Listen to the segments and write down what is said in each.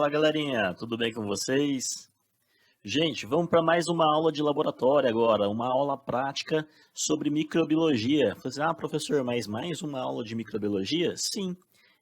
Fala galerinha, tudo bem com vocês? Gente, vamos para mais uma aula de laboratório agora, uma aula prática sobre microbiologia. Você, professor, mas mais uma aula de microbiologia? Sim,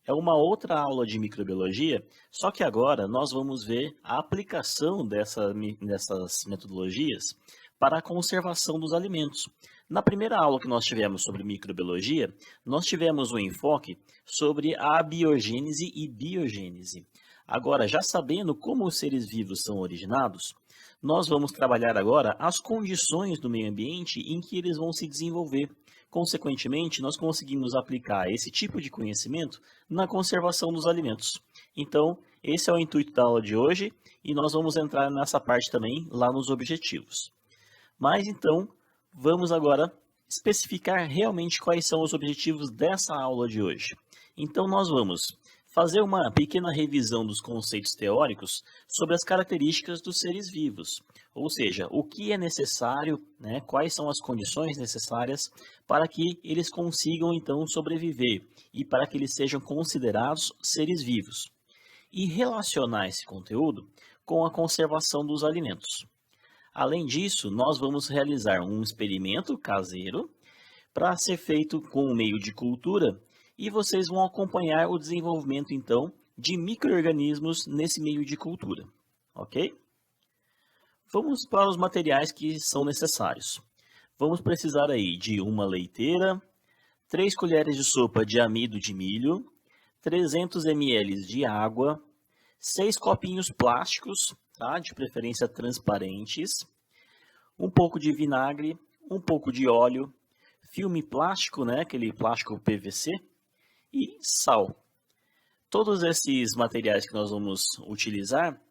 é uma outra aula de microbiologia, só que agora nós vamos ver a aplicação dessas metodologias para a conservação dos alimentos. Na primeira aula que nós tivemos sobre microbiologia, nós tivemos um enfoque sobre a abiogênese e biogênese. Agora, já sabendo como os seres vivos são originados, nós vamos trabalhar agora as condições do meio ambiente em que eles vão se desenvolver. Consequentemente, nós conseguimos aplicar esse tipo de conhecimento na conservação dos alimentos. Então, esse é o intuito da aula de hoje e nós vamos entrar nessa parte também lá nos objetivos. Mas então, vamos agora especificar realmente quais são os objetivos dessa aula de hoje. Então, nós vamos fazer uma pequena revisão dos conceitos teóricos sobre as características dos seres vivos, ou seja, o que é necessário, quais são as condições necessárias para que eles consigam então sobreviver e para que eles sejam considerados seres vivos. E relacionar esse conteúdo com a conservação dos alimentos. Além disso, nós vamos realizar um experimento caseiro para ser feito com o meio de cultura e vocês vão acompanhar o desenvolvimento, então, de micro-organismos nesse meio de cultura, ok? Vamos para os materiais que são necessários. Vamos precisar aí de uma leiteira, 3 colheres de sopa de amido de milho, 300 ml de água, 6 copinhos plásticos, tá? De preferência transparentes, um pouco de vinagre, um pouco de óleo, filme plástico, aquele plástico PVC, e sal. Todos esses materiais que nós vamos utilizar,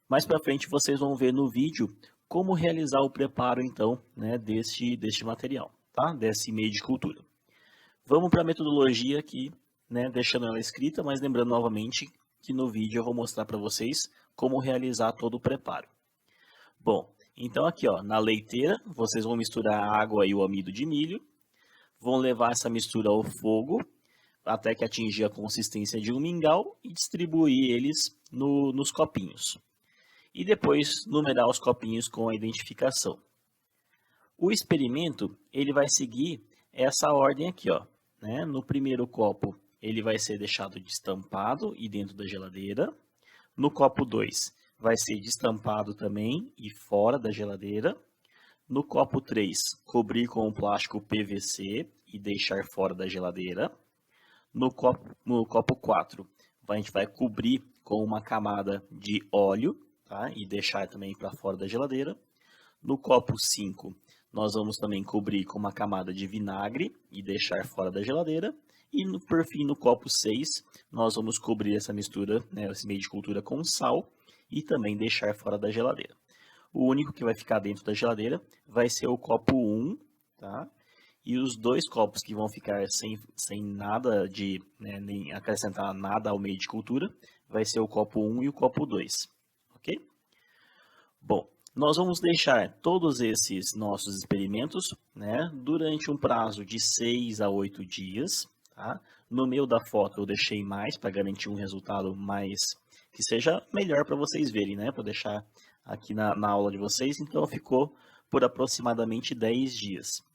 mais para frente vocês vão ver no vídeo como realizar o preparo então deste material, tá? Desse meio de cultura. Vamos para a metodologia aqui, deixando ela escrita, mas lembrando novamente que no vídeo eu vou mostrar para vocês como realizar todo o preparo. Bom, então aqui na leiteira vocês vão misturar a água e o amido de milho, vão levar essa mistura ao fogo até que atingir a consistência de um mingau e distribuir eles nos copinhos. E depois numerar os copinhos com a identificação. O experimento ele vai seguir essa ordem aqui. No primeiro copo ele vai ser deixado destampado e dentro da geladeira. No copo 2 vai ser destampado também e fora da geladeira. No copo 3, cobrir com o plástico PVC e deixar fora da geladeira. No copo 4, a gente vai cobrir com uma camada de óleo, tá? E deixar também para fora da geladeira. No copo 5, nós vamos também cobrir com uma camada de vinagre e deixar fora da geladeira. E por fim, no copo 6, nós vamos cobrir essa mistura, esse meio de cultura com sal e também deixar fora da geladeira. O único que vai ficar dentro da geladeira vai ser o copo 1, tá? E os 2 copos que vão ficar sem nada de, nem acrescentar nada ao meio de cultura, vai ser o copo 1 e o copo 2, ok? Bom, nós vamos deixar todos esses nossos experimentos, durante um prazo de 6 a 8 dias, tá? No meio da foto eu deixei mais para garantir um resultado mais que seja melhor para vocês verem, para deixar aqui na aula de vocês, então ficou por aproximadamente 10 dias.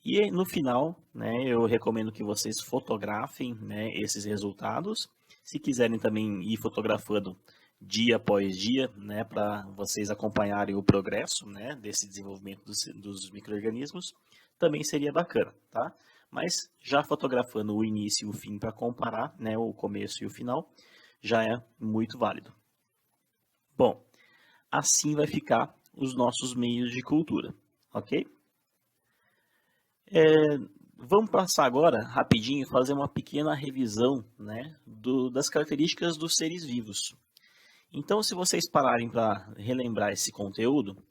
E no final, eu recomendo que vocês fotografem esses resultados. Se quiserem também ir fotografando dia após dia, para vocês acompanharem o progresso desse desenvolvimento dos micro-organismos, também seria bacana, tá? Mas já fotografando o início e o fim para comparar, o começo e o final, já é muito válido. Bom, assim vai ficar os nossos meios de cultura, ok? Vamos passar agora, rapidinho, fazer uma pequena revisão das características dos seres vivos. Então, se vocês pararem para relembrar esse conteúdo,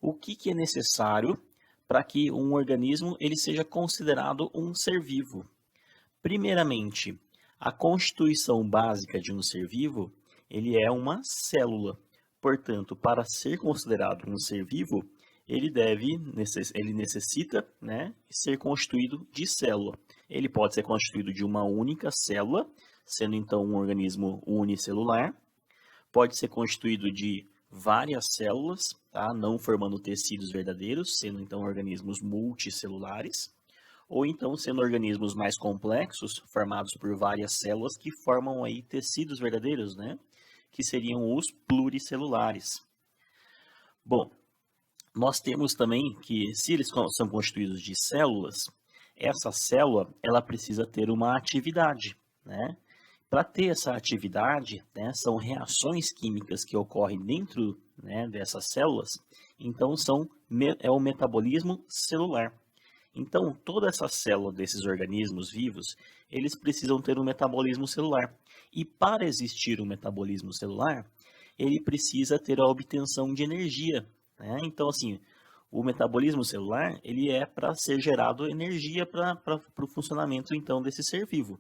o que é necessário para que um organismo ele seja considerado um ser vivo? Primeiramente, a constituição básica de um ser vivo, ele é uma célula. Portanto, para ser considerado um ser vivo, ele necessita ser constituído de célula. Ele pode ser constituído de uma única célula, sendo então um organismo unicelular. pode ser constituído de várias células, tá? Não formando tecidos verdadeiros, sendo então organismos multicelulares, ou então sendo organismos mais complexos, formados por várias células que formam aí tecidos verdadeiros, né? Que seriam os pluricelulares. Bom, nós temos também que, se eles são constituídos de células, essa célula ela precisa ter uma atividade, né? Para ter essa atividade, né, são reações químicas que ocorrem dentro, né, dessas células, então é o metabolismo celular. Então, toda essa célula desses organismos vivos, eles precisam ter um metabolismo celular. E para existir um metabolismo celular, ele precisa ter a obtenção de energia, né? Então, assim, o metabolismo celular, ele é para ser gerado energia para o funcionamento, então, desse ser vivo.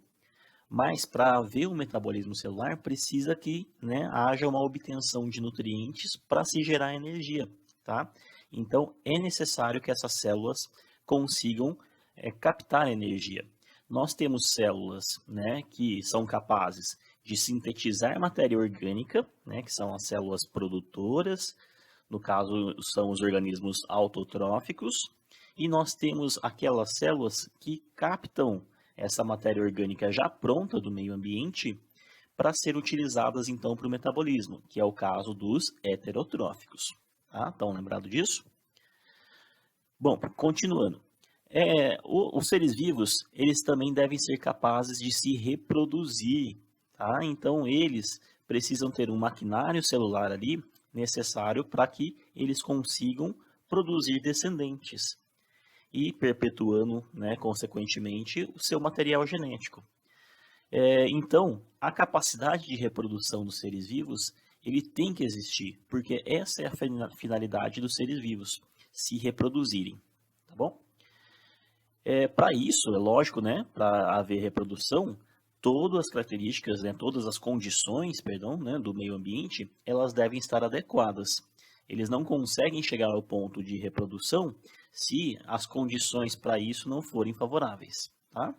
Mas para haver um metabolismo celular, precisa que, né, haja uma obtenção de nutrientes para se gerar energia, tá? Então, é necessário que essas células consigam captar energia. Nós temos células, né, que são capazes de sintetizar matéria orgânica, né, que são as células produtoras, no caso são os organismos autotróficos, e nós temos aquelas células que captam essa matéria orgânica já pronta do meio ambiente para ser utilizadas então para o metabolismo, que é o caso dos heterotróficos. Tá? Estão lembrados disso? Bom, continuando. Os seres vivos, eles também devem ser capazes de se reproduzir. Tá? Então, eles precisam ter um maquinário celular ali necessário para que eles consigam produzir descendentes e perpetuando, né, consequentemente, o seu material genético. Então, a capacidade de reprodução dos seres vivos, ele tem que existir, porque essa é a finalidade dos seres vivos, se reproduzirem, tá bom? Para isso, é lógico, né, para haver reprodução, todas as características, né, todas as condições, perdão, né, do meio ambiente, elas devem estar adequadas. Eles não conseguem chegar ao ponto de reprodução se as condições para isso não forem favoráveis, tá?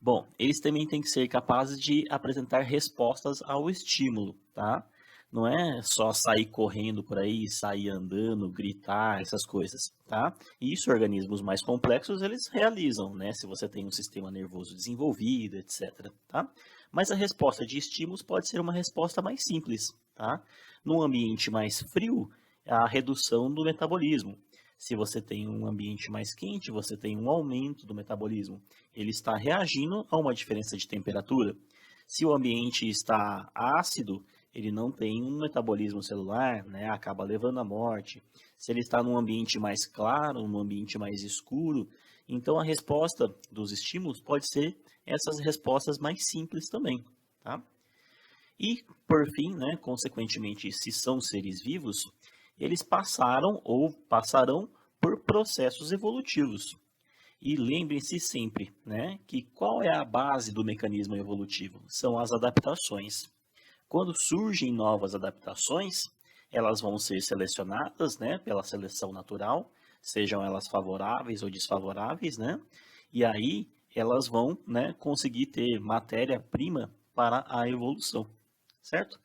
Bom, eles também têm que ser capazes de apresentar respostas ao estímulo, tá? Não é só sair correndo por aí, sair andando, gritar, essas coisas, tá? Isso, organismos mais complexos, eles realizam, né? Se você tem um sistema nervoso desenvolvido, etc, tá? Mas a resposta de estímulos pode ser uma resposta mais simples, tá? Num ambiente mais frio, a redução do metabolismo. Se você tem um ambiente mais quente, você tem um aumento do metabolismo. Ele está reagindo a uma diferença de temperatura. Se o ambiente está ácido, ele não tem um metabolismo celular, né? Acaba levando à morte. Se ele está num ambiente mais claro, num ambiente mais escuro, então a resposta dos estímulos pode ser essas respostas mais simples também, tá? E, por fim, né, consequentemente, se são seres vivos, eles passaram ou passarão por processos evolutivos. E lembrem-se sempre, né, que qual é a base do mecanismo evolutivo? São as adaptações. Quando surgem novas adaptações, elas vão ser selecionadas, né, pela seleção natural, sejam elas favoráveis ou desfavoráveis, né? E aí elas vão, né, conseguir ter matéria-prima para a evolução, certo?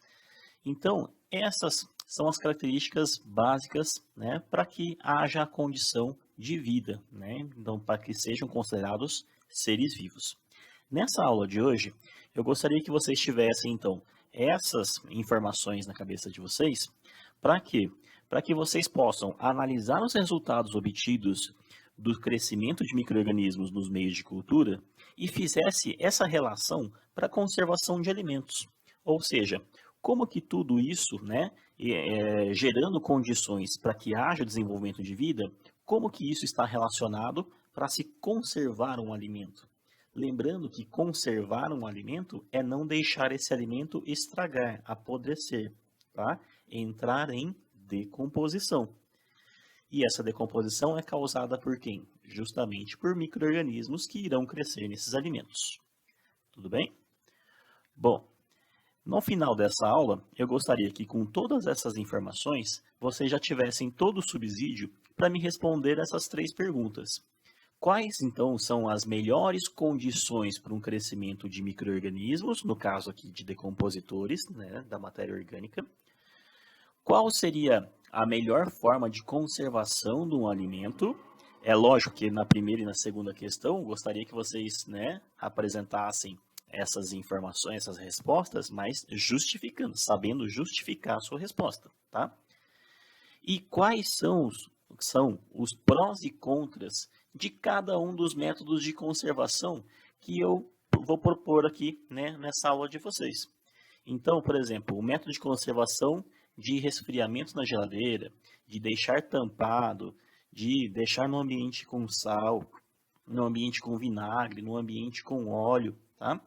Então, essas são as características básicas, né, para que haja a condição de vida, né? Então, para que sejam considerados seres vivos. Nessa aula de hoje, eu gostaria que vocês tivessem, então, essas informações na cabeça de vocês. Para quê? Para que vocês possam analisar os resultados obtidos do crescimento de micro-organismos nos meios de cultura e fizesse essa relação para a conservação de alimentos. Ou seja, como que tudo isso, né, gerando condições para que haja desenvolvimento de vida, como que isso está relacionado para se conservar um alimento? Lembrando que conservar um alimento é não deixar esse alimento estragar, apodrecer, tá? Entrar em decomposição. E essa decomposição é causada por quem? Justamente por micro-organismos que irão crescer nesses alimentos. Tudo bem? Bom, no final dessa aula, eu gostaria que com todas essas informações, vocês já tivessem todo o subsídio para me responder essas 3 perguntas. Quais, então, são as melhores condições para um crescimento de micro-organismos, no caso aqui de decompositores, né, da matéria orgânica? Qual seria a melhor forma de conservação de um alimento? É lógico que na primeira e na segunda questão, gostaria que vocês, né, apresentassem essas informações, essas respostas, mas justificando, sabendo justificar a sua resposta, tá? E quais são os prós e contras de cada um dos métodos de conservação que eu vou propor aqui, né, nessa aula de vocês. Então, por exemplo, o método de conservação de resfriamento na geladeira, de deixar tampado, de deixar no ambiente com sal, no ambiente com vinagre, no ambiente com óleo, tá?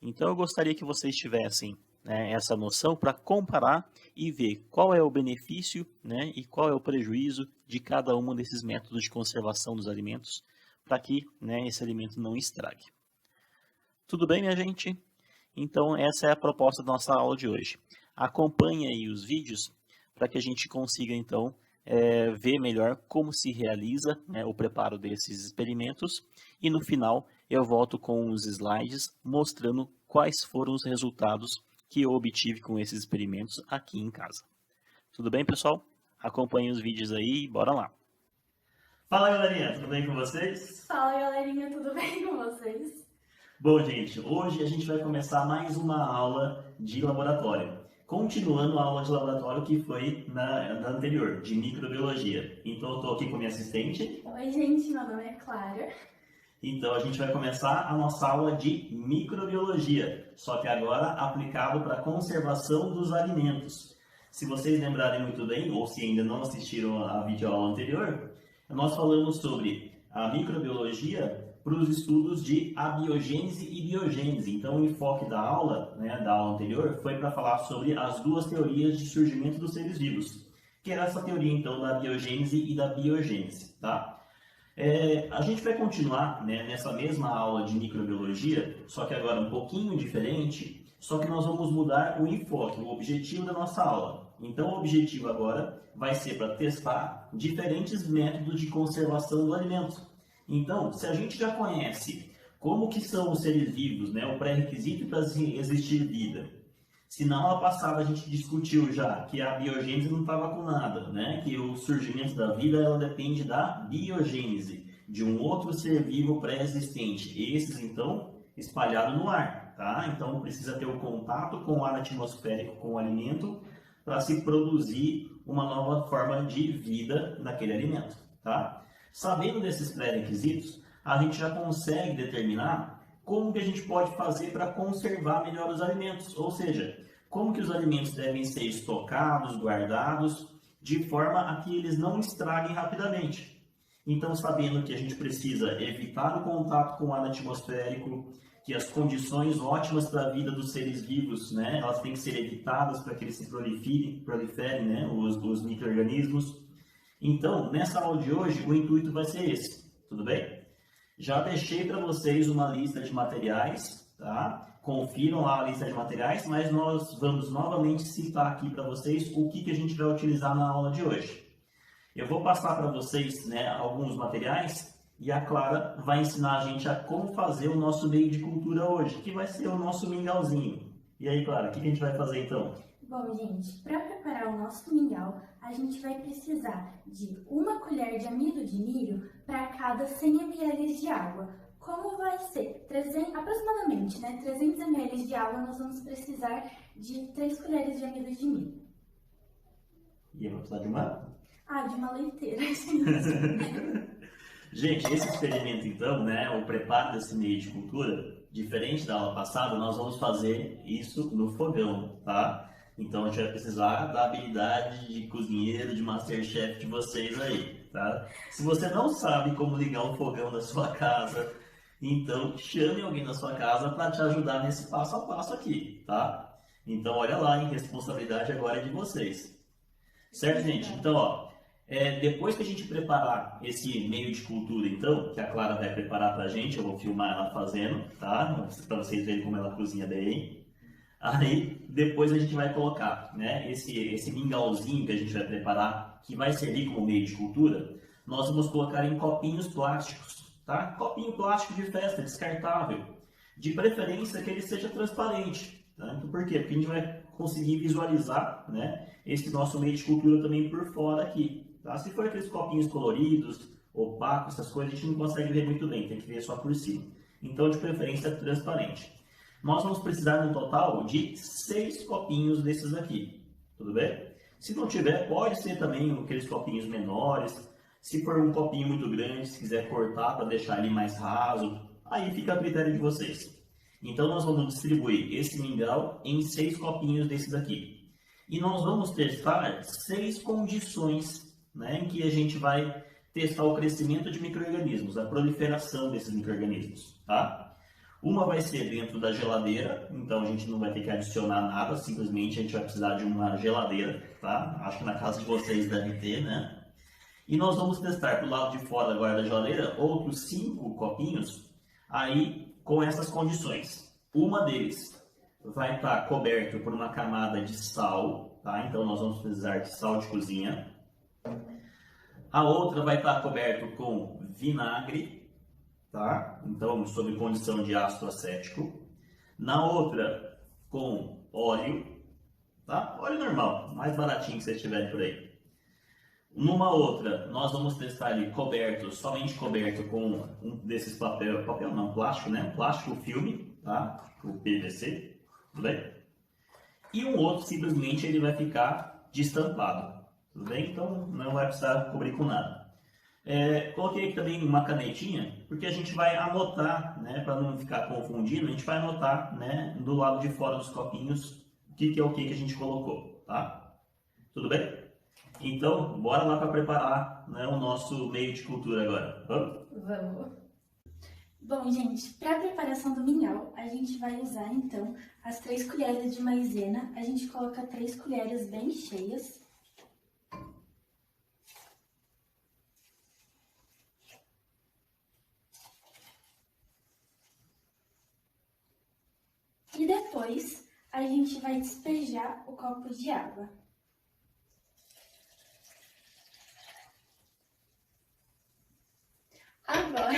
Então eu gostaria que vocês tivessem, né, essa noção para comparar e ver qual é o benefício, né, e qual é o prejuízo de cada um desses métodos de conservação dos alimentos para que, né, esse alimento não estrague. Tudo bem, minha gente? Então essa é a proposta da nossa aula de hoje. Acompanhe aí os vídeos para que a gente consiga então ver melhor como se realiza, né, o preparo desses experimentos e no final eu volto com os slides mostrando quais foram os resultados que eu obtive com esses experimentos aqui em casa. Tudo bem, pessoal? Acompanhem os vídeos aí e bora lá! Fala, galerinha, tudo bem com vocês? Fala, galerinha, tudo bem com vocês? Bom, gente, hoje a gente vai começar mais uma aula de laboratório. Continuando a aula de laboratório que foi na anterior, de microbiologia. Então, eu estou aqui com a minha assistente. Oi, gente, meu nome é Clara. Então, a gente vai começar a nossa aula de microbiologia, só que agora aplicado para a conservação dos alimentos. Se vocês lembrarem muito bem, ou se ainda não assistiram a videoaula anterior, nós falamos sobre a microbiologia para os estudos de abiogênese e biogênese. Então, o enfoque da aula, né, da aula anterior, foi para falar sobre as duas teorias de surgimento dos seres vivos, que era essa teoria, então, da biogênese e da biogênese, tá? A gente vai continuar, né, nessa mesma aula de microbiologia, só que agora um pouquinho diferente, só que nós vamos mudar o enfoque, o objetivo da nossa aula. Então, o objetivo agora vai ser para testar diferentes métodos de conservação do alimento. Então, se a gente já conhece como que são os seres vivos, né, o pré-requisito para existir vida, se na aula passada a gente discutiu já que a biogênese não estava com nada, né, que o surgimento da vida ela depende da biogênese, de um outro ser vivo pré-existente, esses então espalhados no ar, tá? Então precisa ter o contato com o ar atmosférico, com o alimento, para se produzir uma nova forma de vida naquele alimento, tá? Sabendo desses pré-requisitos, a gente já consegue determinar como que a gente pode fazer para conservar melhor os alimentos, ou seja, como que os alimentos devem ser estocados, guardados, de forma a que eles não estraguem rapidamente. Então, sabendo que a gente precisa evitar o contato com o ar atmosférico, que as condições ótimas para a vida dos seres vivos, né, elas têm que ser evitadas para que eles se proliferem, né, os micro-organismos. Então, nessa aula de hoje, o intuito vai ser esse, tudo bem? Já deixei para vocês uma lista de materiais, tá? Confiram lá a lista de materiais, mas nós vamos novamente citar aqui para vocês o que a gente vai utilizar na aula de hoje. Eu vou passar para vocês, né, alguns materiais e a Clara vai ensinar a gente a como fazer o nosso meio de cultura hoje, que vai ser o nosso mingauzinho. E aí, Clara, o que a gente vai fazer então? Bom, gente, para preparar o nosso mingau, a gente vai precisar de 1 colher de amido de milho para cada 100 ml de água. Como vai ser? Aproximadamente, né, 300 ml de água, nós vamos precisar de 3 colheres de amido de milho. E eu vou precisar de uma? De uma leiteira. Gente, esse experimento então, né, o preparo desse meio de cultura, diferente da aula passada, nós vamos fazer isso no fogão, tá? Então a gente vai precisar da habilidade de cozinheiro, de masterchef de vocês aí, tá? Se você não sabe como ligar o fogão da sua casa, então chame alguém da sua casa para te ajudar nesse passo a passo aqui, tá? Então olha lá, a responsabilidade agora é de vocês. Certo, gente? Então, ó, depois que a gente preparar esse meio de cultura, então, que a Clara vai preparar pra gente, eu vou filmar ela fazendo, tá? Para vocês verem como ela cozinha bem. Aí, depois a gente vai colocar, né, esse mingauzinho que a gente vai preparar, que vai servir como meio de cultura, nós vamos colocar em copinhos plásticos, tá? Copinho plástico de festa, descartável. De preferência que ele seja transparente. Tá? Então, por quê? Porque a gente vai conseguir visualizar, né, esse nosso meio de cultura também por fora aqui. Tá? Se for aqueles copinhos coloridos, opacos, essas coisas, a gente não consegue ver muito bem, tem que ver só por cima. Então, de preferência, transparente. Nós vamos precisar no total de 6 copinhos desses aqui, tudo bem? Se não tiver, pode ser também aqueles copinhos menores. Se for um copinho muito grande, se quiser cortar para deixar ele mais raso, aí fica a critério de vocês. Então, nós vamos distribuir esse mingau em 6 copinhos desses aqui. E nós vamos testar 6 condições, né, em que a gente vai testar o crescimento de micro-organismos, a proliferação desses micro-organismos, tá? Uma vai ser dentro da geladeira, então a gente não vai ter que adicionar nada, simplesmente a gente vai precisar de uma geladeira, tá? Acho que na casa de vocês deve ter, né? E nós vamos testar pro lado de fora agora da geladeira outros 5 copinhos, aí com essas condições. Uma deles vai estar coberto por uma camada de sal, tá? Então nós vamos precisar de sal de cozinha. A outra vai estar coberto com vinagre, tá? Então, sob condição de ácido acético. Na outra, com óleo, tá? Óleo normal, mais baratinho que vocês tiverem por aí. Numa outra, nós vamos testar ele coberto, somente coberto com um desses papel não, plástico, né? Plástico filme, tá? O PVC, tudo bem? E um outro, simplesmente, ele vai ficar destampado, tudo bem? Então, não vai precisar cobrir com nada. Coloquei aqui também uma canetinha, porque a gente vai anotar, né, para não ficar confundindo, a gente vai anotar, né, do lado de fora dos copinhos o que é o que a gente colocou, tá? Tudo bem? Então, bora lá para preparar, né, o nosso meio de cultura agora. Vamos? Vamos. Bom, gente, para a preparação do mingau, a gente vai usar, então, as 3 colheres de maisena. A gente coloca 3 colheres bem cheias. E depois, a gente vai despejar o copo de água. Agora,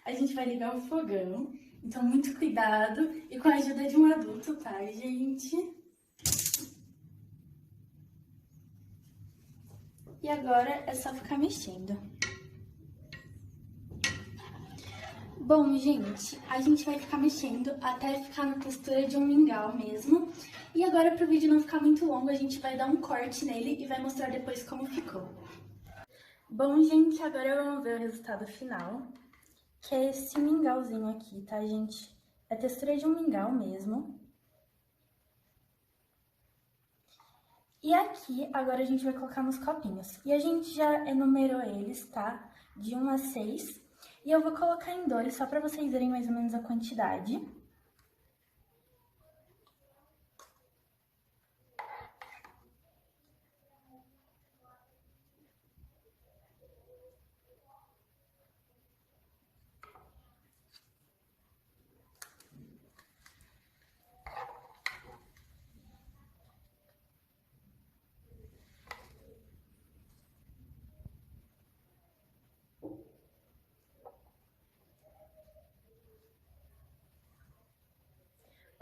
a gente vai ligar o fogão. Então, muito cuidado e com a ajuda de um adulto, tá, gente? E agora é só ficar mexendo. Bom, gente, a gente vai ficar mexendo até ficar na textura de um mingau mesmo. E agora, para o vídeo não ficar muito longo, a gente vai dar um corte nele e vai mostrar depois como ficou. Bom, gente, agora vamos ver o resultado final, que é esse mingauzinho aqui, tá, gente? É a textura de um mingau mesmo. E aqui, agora a gente vai colocar nos copinhos. E a gente já enumerou eles, tá? De 1 a 6. E eu vou colocar em dores só para vocês verem mais ou menos a quantidade.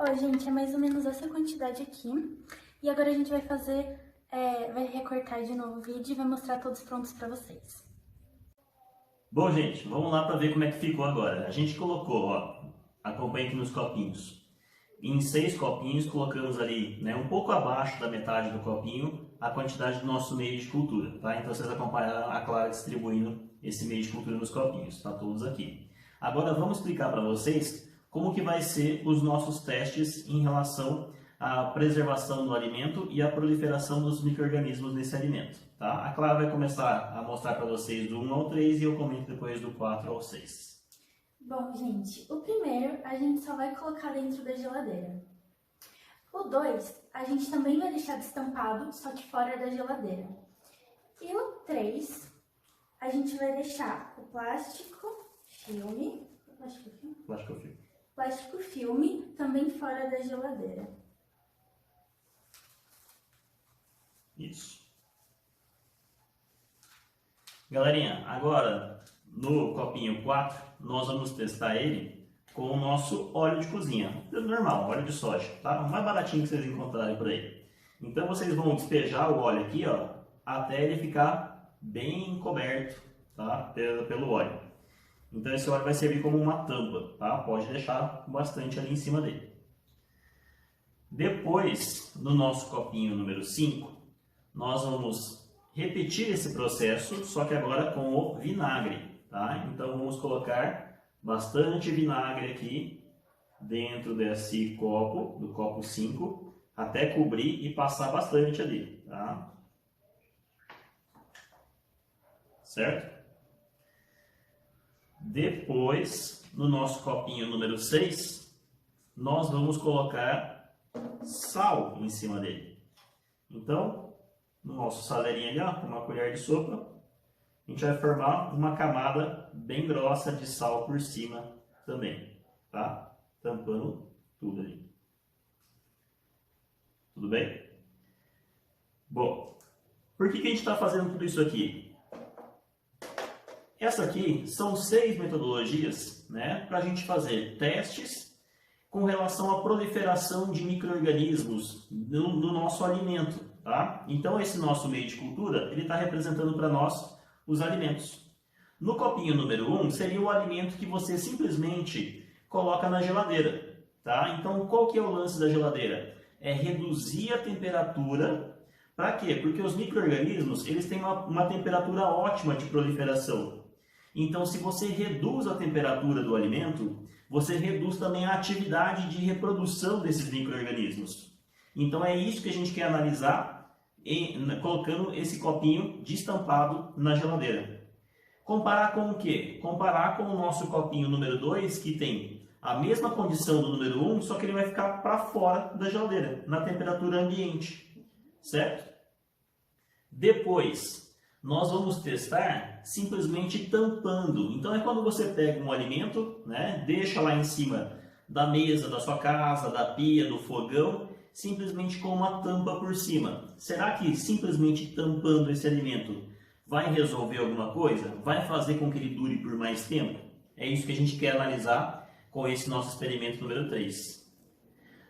Ó, gente, é mais ou menos essa quantidade aqui. E agora a gente vai fazer, vai recortar de novo o vídeo e vai mostrar todos prontos pra vocês. Bom, gente, vamos lá para ver como é que ficou agora. A gente colocou, ó, acompanha aqui nos copinhos. Em 6 copinhos, colocamos ali, né, um pouco abaixo da metade do copinho, a quantidade do nosso meio de cultura, tá? Então, vocês acompanharam a Clara distribuindo esse meio de cultura nos copinhos, tá? Todos aqui. Agora, vamos explicar para vocês como que vai ser os nossos testes em relação à preservação do alimento e à proliferação dos micro-organismos nesse alimento, tá? A Clara vai começar a mostrar para vocês do 1 ao 3 e eu comento depois do 4 ao 6. Bom, gente, o primeiro a gente só vai colocar dentro da geladeira. O 2 a gente também vai deixar destampado, só que fora da geladeira. E o 3 a gente vai deixar o plástico filme também fora da geladeira. Isso. Galerinha, agora no copinho 4, nós vamos testar ele com o nosso óleo de cozinha, normal, óleo de soja, tá? O mais baratinho que vocês encontrarem por aí. Então vocês vão despejar o óleo aqui, ó, até ele ficar bem coberto, tá? Pelo óleo. Então esse óleo vai servir como uma tampa, tá? Pode deixar bastante ali em cima dele. Depois, no nosso copinho número 5, nós vamos repetir esse processo, só que agora com o vinagre, tá? Então vamos colocar bastante vinagre aqui dentro desse copo, do copo 5, até cobrir e passar bastante ali, tá? Certo? Depois, no nosso copinho número 6, nós vamos colocar sal em cima dele. Então, no nosso saleirinho ali, ó, com uma colher de sopa, a gente vai formar uma camada bem grossa de sal por cima também, tá? Tampando tudo ali. Tudo bem? Bom, por que a gente está fazendo tudo isso aqui? Essa aqui são 6 metodologias, né, para a gente fazer testes com relação à proliferação de micro-organismos no nosso alimento, tá? Então esse nosso meio de cultura, ele está representando para nós os alimentos. No copinho número 1 seria o alimento que você simplesmente coloca na geladeira, tá? Então qual que é o lance da geladeira? É reduzir a temperatura. Para quê? Porque os micro-organismos, eles têm uma temperatura ótima de proliferação. Então se você reduz a temperatura do alimento, você reduz também a atividade de reprodução desses micro-organismos. Então é isso que a gente quer analisar colocando esse copinho destampado na geladeira. Comparar com o quê? Comparar com o nosso copinho número 2, que tem a mesma condição do número 1, só que ele vai ficar para fora da geladeira, na temperatura ambiente, certo? Depois, nós vamos testar simplesmente tampando. Então é quando você pega um alimento, né, deixa lá em cima da mesa da sua casa, da pia, do fogão, simplesmente com uma tampa por cima. Será que simplesmente tampando esse alimento vai resolver alguma coisa? Vai fazer com que ele dure por mais tempo? É isso que a gente quer analisar com esse nosso experimento número 3.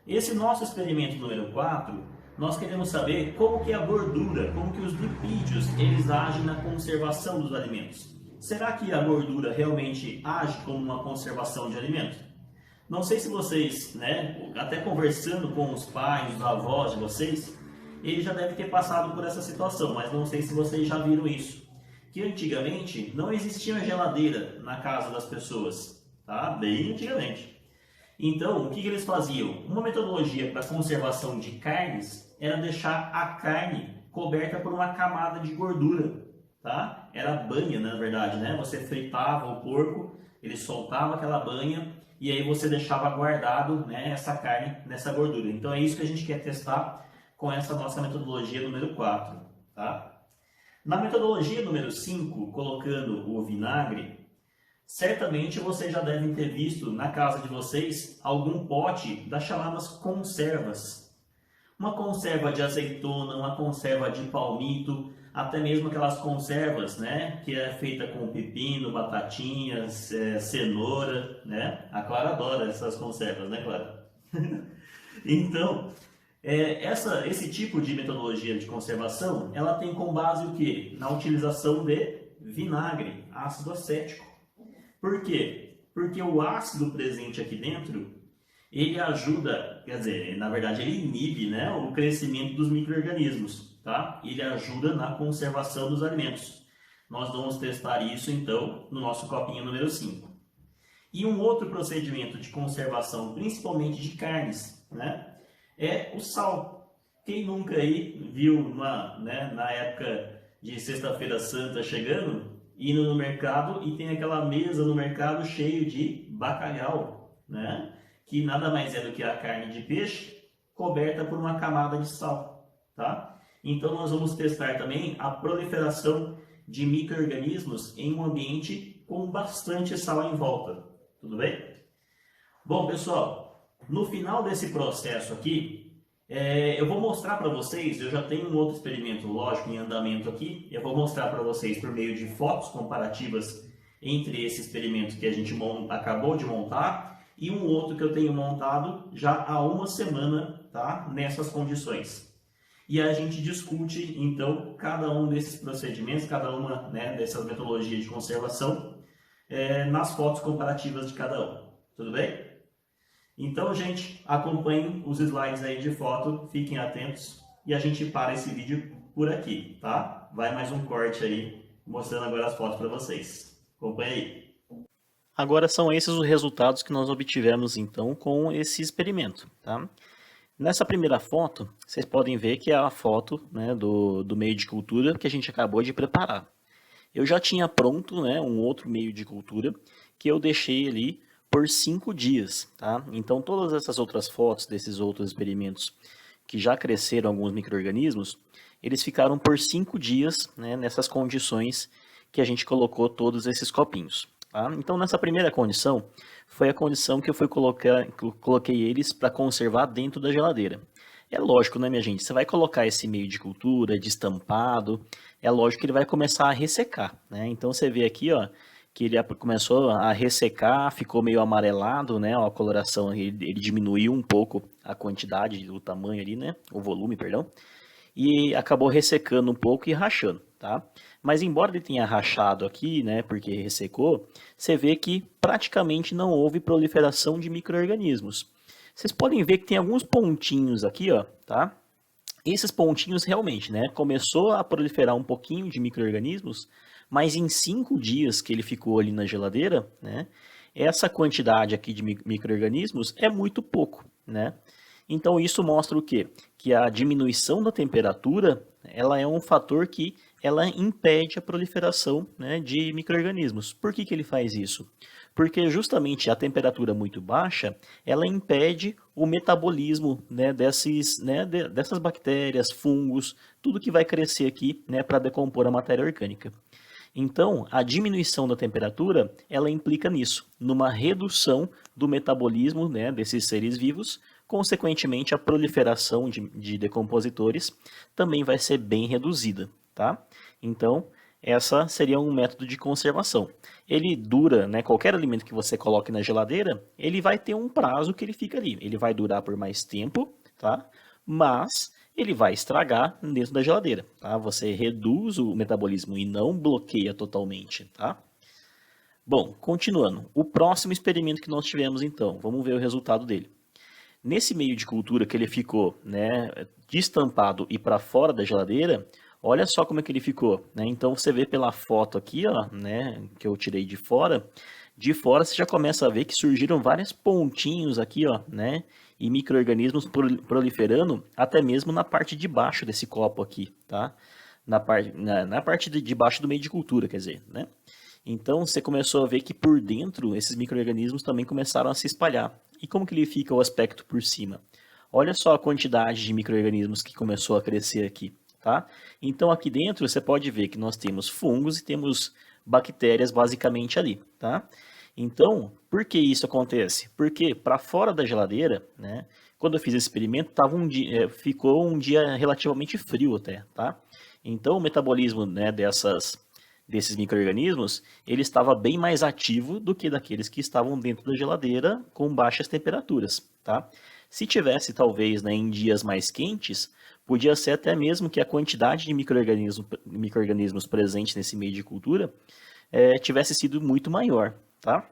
Esse nosso experimento número 4, nós queremos saber como que a gordura, como que os lipídios, eles agem na conservação dos alimentos. Será que a gordura realmente age como uma conservação de alimento? Não sei se vocês, né, até conversando com os pais, os avós de vocês, eles já devem ter passado por essa situação, mas não sei se vocês já viram isso. Que antigamente não existia geladeira na casa das pessoas, tá? Bem antigamente. Então, o que eles faziam? Uma metodologia para conservação de carnes era deixar a carne coberta por uma camada de gordura, tá? Era banha, na verdade, né? Você fritava o porco, ele soltava aquela banha e aí você deixava guardado, né, essa carne nessa gordura. Então é isso que a gente quer testar com essa nossa metodologia número 4, tá? Na metodologia número 5, colocando o vinagre, certamente vocês já devem ter visto na casa de vocês algum pote das chamadas conservas. Uma conserva de azeitona, uma conserva de palmito, até mesmo aquelas conservas, né, que é feita com pepino, batatinhas, cenoura, né? A Clara adora essas conservas, né, Clara? Então, esse tipo de metodologia de conservação, ela tem como base o quê? Na utilização de vinagre, ácido acético. Por quê? Porque o ácido presente aqui dentro, ele ajuda, quer dizer, na verdade ele inibe, né, o crescimento dos micro-organismos, tá? Ele ajuda na conservação dos alimentos. Nós vamos testar isso então no nosso copinho número 5. E um outro procedimento de conservação, principalmente de carnes, né, é o sal. Quem nunca aí viu na época de Sexta-feira Santa chegando, indo no mercado e tem aquela mesa no mercado cheio de bacalhau, né? Que nada mais é do que a carne de peixe coberta por uma camada de sal, tá? Então nós vamos testar também a proliferação de micro-organismos em um ambiente com bastante sal em volta, tudo bem? Bom, pessoal, no final desse processo aqui, eu vou mostrar para vocês, eu já tenho um outro experimento lógico em andamento aqui, eu vou mostrar para vocês por meio de fotos comparativas entre esse experimento que a gente acabou de montar e um outro que eu tenho montado já há uma semana, tá? Nessas condições. E a gente discute, então, cada um desses procedimentos, cada uma, né, dessas metodologias de conservação, nas fotos comparativas de cada um. Tudo bem? Então, gente, acompanhem os slides aí de foto, fiquem atentos e a gente para esse vídeo por aqui, tá? Vai mais um corte aí, mostrando agora as fotos para vocês. Acompanhe aí. Agora são esses os resultados que nós obtivemos, então, com esse experimento, tá? Nessa primeira foto, vocês podem ver que é a foto, né, do meio de cultura que a gente acabou de preparar. Eu já tinha pronto, né, um outro meio de cultura que eu deixei ali por 5 dias, tá? Então todas essas outras fotos desses outros experimentos que já cresceram alguns micro-organismos, eles ficaram por 5 dias, né, nessas condições que a gente colocou todos esses copinhos. Tá? Então nessa primeira condição, foi a condição que eu coloquei eles para conservar dentro da geladeira. É lógico, né, minha gente? Você vai colocar esse meio de cultura, de estampado, é lógico que ele vai começar a ressecar, né? Então você vê aqui, ó, que ele começou a ressecar, ficou meio amarelado, né? Ó, a coloração, ele diminuiu um pouco a quantidade, o tamanho ali, né? O volume, perdão. E acabou ressecando um pouco e rachando, tá? Mas embora ele tenha rachado aqui, né, porque ressecou, você vê que praticamente não houve proliferação de micro-organismos. Vocês podem ver que tem alguns pontinhos aqui, ó, tá? Esses pontinhos realmente, né, começou a proliferar um pouquinho de micro-organismos, mas em 5 dias que ele ficou ali na geladeira, né, essa quantidade aqui de micro-organismos é muito pouco, né? Então isso mostra o quê? Que a diminuição da temperatura, ela é um fator que ela impede a proliferação, né, de micro-organismos. Por que ele faz isso? Porque justamente a temperatura muito baixa, ela impede o metabolismo, né, dessas bactérias, fungos, tudo que vai crescer aqui, né, para decompor a matéria orgânica. Então, a diminuição da temperatura, ela implica nisso, numa redução do metabolismo, né, desses seres vivos, consequentemente a proliferação de decompositores também vai ser bem reduzida, tá? Então, essa seria um método de conservação. Ele dura, né, qualquer alimento que você coloque na geladeira, ele vai ter um prazo que ele fica ali. Ele vai durar por mais tempo, tá? Mas ele vai estragar dentro da geladeira, tá? Você reduz o metabolismo e não bloqueia totalmente, tá? Bom, continuando. O próximo experimento que nós tivemos, então, vamos ver o resultado dele. Nesse meio de cultura que ele ficou, né, destampado e para fora da geladeira, olha só como é que ele ficou, né? Então você vê pela foto aqui, ó, né, que eu tirei de fora você já começa a ver que surgiram vários pontinhos aqui, ó, né, e micro-organismos proliferando até mesmo na parte de baixo desse copo aqui, tá? Na parte de baixo do meio de cultura, quer dizer, né? Então você começou a ver que por dentro esses micro-organismos também começaram a se espalhar. E como que ele fica o aspecto por cima? Olha só a quantidade de micro-organismos que começou a crescer aqui, tá? Então aqui dentro você pode ver que nós temos fungos e temos bactérias basicamente ali, tá? Então, por que isso acontece? Porque para fora da geladeira, né, quando eu fiz esse experimento, ficou um dia relativamente frio até, tá? Então o metabolismo, né, desses micro-organismos, ele estava bem mais ativo do que daqueles que estavam dentro da geladeira com baixas temperaturas, tá? Se tivesse, talvez, né, em dias mais quentes, podia ser até mesmo que a quantidade de micro-organismos presentes nesse meio de cultura tivesse sido muito maior, tá?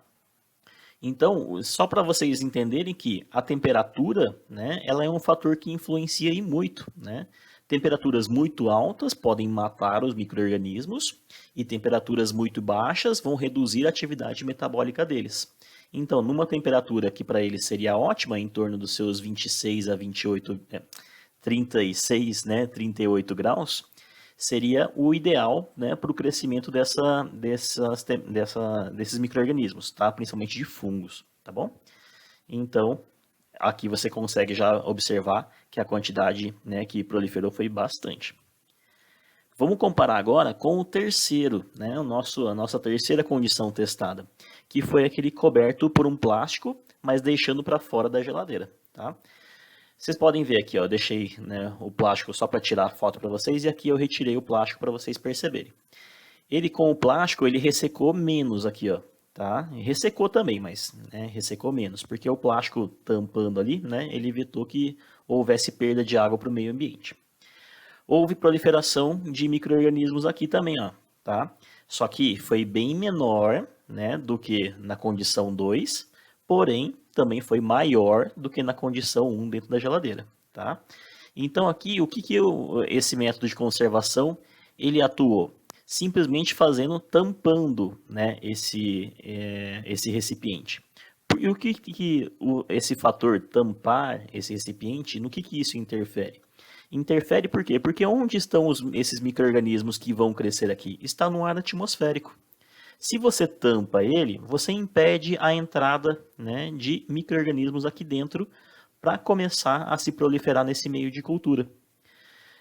Então, só para vocês entenderem que a temperatura, né, ela é um fator que influencia e muito, né? Temperaturas muito altas podem matar os micro-organismos e temperaturas muito baixas vão reduzir a atividade metabólica deles. Então, numa temperatura que para eles seria ótima, em torno dos seus 26 a 28, 36, né, 38 graus, seria o ideal, né, para o crescimento desses micro-organismos, tá? Principalmente de fungos, tá bom? Então, aqui você consegue já observar que a quantidade, né, que proliferou foi bastante. Vamos comparar agora com o terceiro, né, a nossa terceira condição testada, que foi aquele coberto por um plástico, mas deixando para fora da geladeira, tá? Vocês podem ver aqui, ó, eu deixei, né, o plástico só para tirar a foto para vocês e aqui eu retirei o plástico para vocês perceberem. Ele com o plástico, ele ressecou menos aqui, ó, tá? Ressecou também, mas né, ressecou menos, porque o plástico tampando ali, né, ele evitou que houvesse perda de água para o meio ambiente. Houve proliferação de micro-organismos aqui também, ó, tá? Só que foi bem menor, né, do que na condição 2, porém também foi maior do que na condição 1 dentro da geladeira, tá? Então aqui, o que esse método de conservação, ele atuou? Simplesmente fazendo, tampando, né, esse recipiente. E o que esse fator tampar esse recipiente, no que isso interfere? Interfere por quê? Porque onde estão esses micro-organismos que vão crescer aqui? Está no ar atmosférico. Se você tampa ele, você impede a entrada, né, de micro-organismos aqui dentro para começar a se proliferar nesse meio de cultura.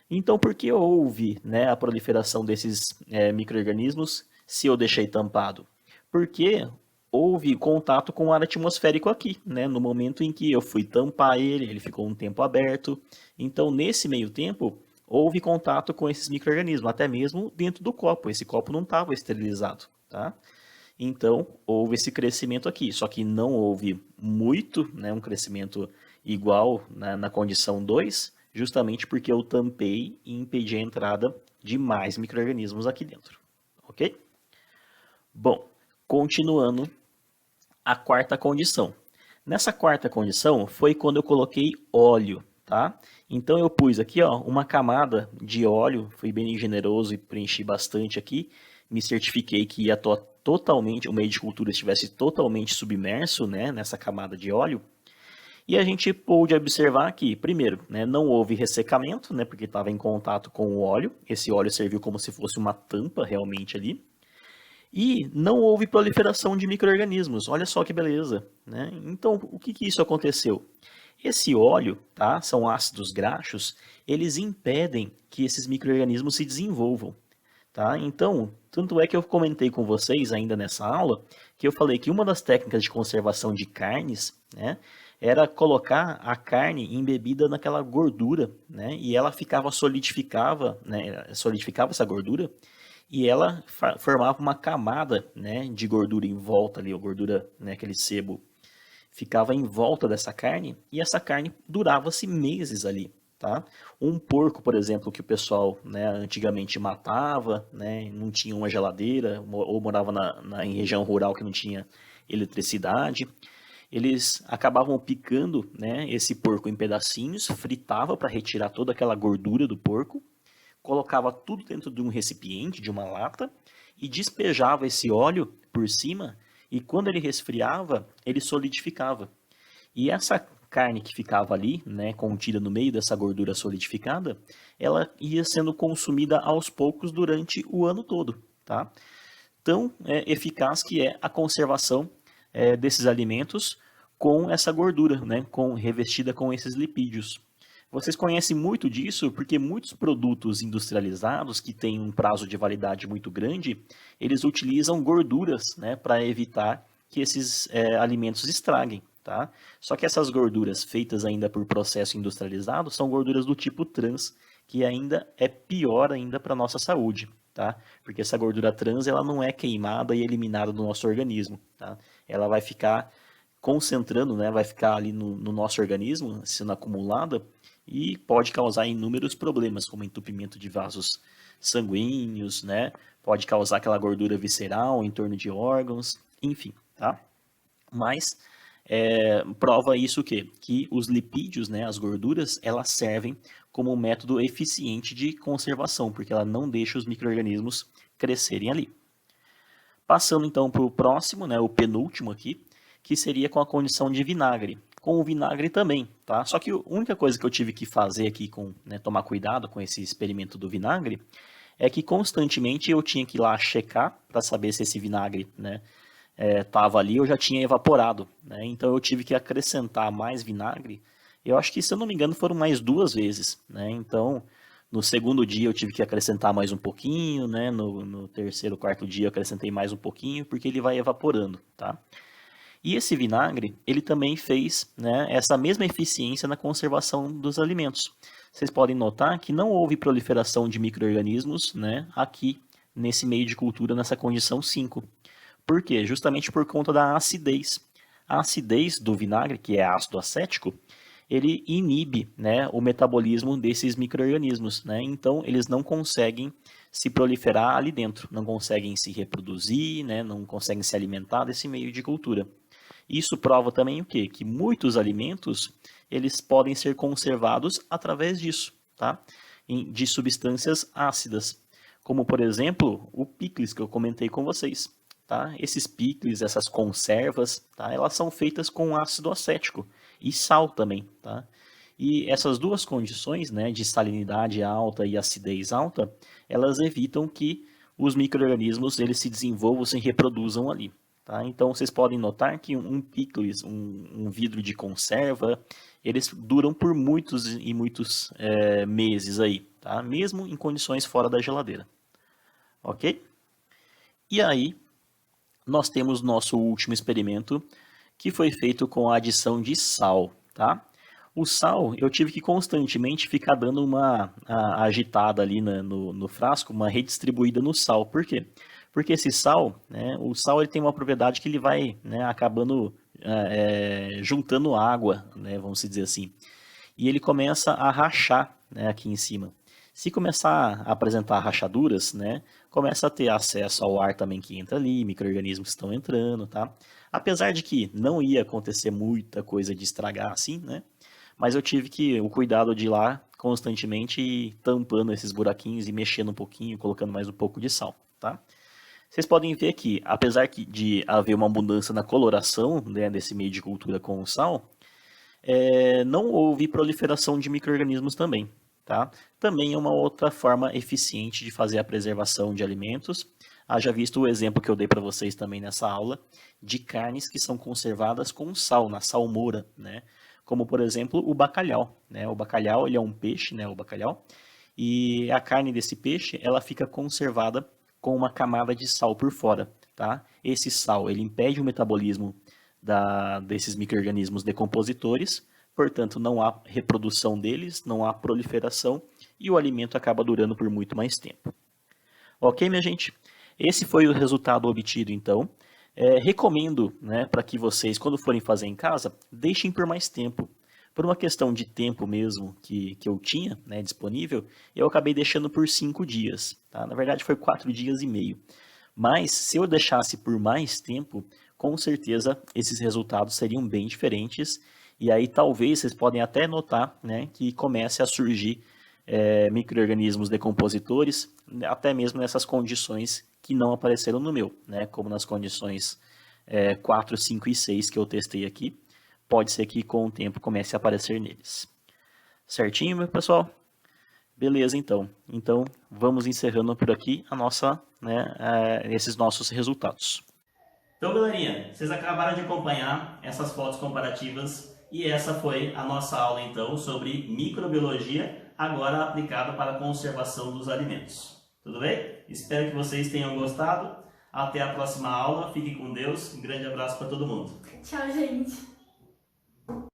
Então, por que houve, né, a proliferação desses micro-organismos se eu deixei tampado? Porque houve contato com o ar atmosférico aqui, né? No momento em que eu fui tampar ele, ele ficou um tempo aberto. Então, nesse meio tempo, houve contato com esses micro-organismos, até mesmo dentro do copo. Esse copo não estava esterilizado, tá? Então, houve esse crescimento aqui, só que não houve muito, né, um crescimento igual na condição 2, justamente porque eu tampei e impedi a entrada de mais micro-organismos aqui dentro, ok? Bom, continuando a quarta condição. Nessa quarta condição foi quando eu coloquei óleo, tá? Então eu pus aqui, ó, uma camada de óleo, fui bem generoso e preenchi bastante aqui, me certifiquei que ia totalmente, o meio de cultura estivesse totalmente submerso, né, nessa camada de óleo. E a gente pôde observar que, primeiro, né, não houve ressecamento, né, porque estava em contato com o óleo. Esse óleo serviu como se fosse uma tampa realmente ali. E não houve proliferação de micro-organismos. Olha só que beleza, né? Então, o que isso aconteceu? Esse óleo, tá, são ácidos graxos, eles impedem que esses micro-organismos se desenvolvam. Tá? Então, tanto é que eu comentei com vocês ainda nessa aula, que eu falei que uma das técnicas de conservação de carnes, né, era colocar a carne embebida naquela gordura, né, e ela solidificava, né, solidificava essa gordura, e ela formava uma camada, né, de gordura em volta ali, a gordura, né, aquele sebo, ficava em volta dessa carne, e essa carne durava-se meses ali. Tá? Um porco, por exemplo, que o pessoal, né, antigamente matava, né, não tinha uma geladeira, ou morava em região rural que não tinha eletricidade, eles acabavam picando, né, esse porco em pedacinhos, fritava para retirar toda aquela gordura do porco, colocava tudo dentro de um recipiente, de uma lata, e despejava esse óleo por cima, e quando ele resfriava, ele solidificava. E essa carne que ficava ali, né, contida no meio dessa gordura solidificada, ela ia sendo consumida aos poucos durante o ano todo, tá? Tão eficaz que é a conservação desses alimentos com essa gordura, né, revestida com esses lipídios. Vocês conhecem muito disso porque muitos produtos industrializados que têm um prazo de validade muito grande, eles utilizam gorduras, né, para evitar que esses alimentos estraguem. Tá? Só que essas gorduras feitas ainda por processo industrializado são gorduras do tipo trans, que ainda é pior ainda para a nossa saúde, tá? Porque essa gordura trans ela não é queimada e eliminada do nosso organismo, tá? Ela vai ficar concentrando, né? Vai ficar ali no nosso organismo, sendo acumulada, e pode causar inúmeros problemas, como entupimento de vasos sanguíneos, né? Pode causar aquela gordura visceral em torno de órgãos, enfim, tá? Mas prova isso que os lipídios, né, as gorduras, elas servem como um método eficiente de conservação, porque ela não deixa os micro-organismos crescerem ali. Passando então para o próximo, né, o penúltimo aqui, que seria com a condição de vinagre. Com o vinagre também, tá? Só que a única coisa que eu tive que fazer aqui, né, tomar cuidado com esse experimento do vinagre, é que constantemente eu tinha que ir lá checar para saber se esse vinagre, né, estava ali, eu já tinha evaporado, né? Então eu tive que acrescentar mais vinagre. Eu acho que, se eu não me engano, foram mais 2 vezes, né? Então, no segundo dia eu tive que acrescentar mais um pouquinho, né? No terceiro, quarto dia eu acrescentei mais um pouquinho, porque ele vai evaporando, tá? E esse vinagre, ele também fez, né, essa mesma eficiência na conservação dos alimentos. Vocês podem notar que não houve proliferação de micro-organismos, né, aqui nesse meio de cultura, nessa condição 5. Por quê? Justamente por conta da acidez. A acidez do vinagre, que é ácido acético, ele inibe, né, o metabolismo desses micro-organismos, né? Então, eles não conseguem se proliferar ali dentro, não conseguem se reproduzir, né, não conseguem se alimentar desse meio de cultura. Isso prova também o quê? Que muitos alimentos, eles podem ser conservados através disso, tá? De substâncias ácidas, como, por exemplo, o picles que eu comentei com vocês. Tá? Esses picles, essas conservas, tá? Elas são feitas com ácido acético e sal também. Tá? E essas duas condições, né, de salinidade alta e acidez alta, elas evitam que os micro-organismos eles se desenvolvam, se reproduzam ali. Tá? Então, vocês podem notar que um picles, um vidro de conserva, eles duram por muitos e muitos meses aí, tá? Mesmo em condições fora da geladeira. Ok? E aí, nós temos nosso último experimento, que foi feito com a adição de sal, tá? O sal, eu tive que constantemente ficar dando uma agitada ali no frasco, uma redistribuída no sal. Por quê? Porque esse sal, né, o sal ele tem uma propriedade que ele vai, né, acabando juntando água, né, vamos dizer assim. E ele começa a rachar, né, aqui em cima. Se começar a apresentar rachaduras, né, começa a ter acesso ao ar também que entra ali, micro-organismos estão entrando, tá? Apesar de que não ia acontecer muita coisa de estragar assim, né? Mas eu tive o cuidado de ir lá constantemente e tampando esses buraquinhos e mexendo um pouquinho, colocando mais um pouco de sal, tá? Vocês podem ver que, apesar de haver uma mudança na coloração, né, desse meio de cultura com o sal, não houve proliferação de micro-organismos também. Tá? Também é uma outra forma eficiente de fazer a preservação de alimentos. Haja visto o exemplo que eu dei para vocês também nessa aula, de carnes que são conservadas com sal, na salmoura, né? Como, por exemplo, o bacalhau. Né? O bacalhau ele é um peixe, né? O bacalhau, e a carne desse peixe ela fica conservada com uma camada de sal por fora. Tá? Esse sal ele impede o metabolismo desses micro-organismos decompositores, portanto, não há reprodução deles, não há proliferação e o alimento acaba durando por muito mais tempo. Ok, minha gente? Esse foi o resultado obtido, então. Recomendo, né, para que vocês, quando forem fazer em casa, deixem por mais tempo. Por uma questão de tempo mesmo que eu tinha, né, disponível, eu acabei deixando por 5 dias. Tá? Na verdade, foi 4 dias e meio. Mas, se eu deixasse por mais tempo, com certeza esses resultados seriam bem diferentes. E aí talvez vocês podem até notar, né, que comece a surgir micro-organismos decompositores, até mesmo nessas condições que não apareceram no meu, né, como nas condições 4, 5 e 6 que eu testei aqui. Pode ser que com o tempo comece a aparecer neles. Certinho, meu pessoal? Beleza, então. Então, vamos encerrando por aqui esses nossos resultados. Então, galerinha, vocês acabaram de acompanhar essas fotos comparativas e essa foi a nossa aula, então, sobre microbiologia, agora aplicada para a conservação dos alimentos. Tudo bem? Espero que vocês tenham gostado. Até a próxima aula. Fiquem com Deus. Um grande abraço para todo mundo. Tchau, gente.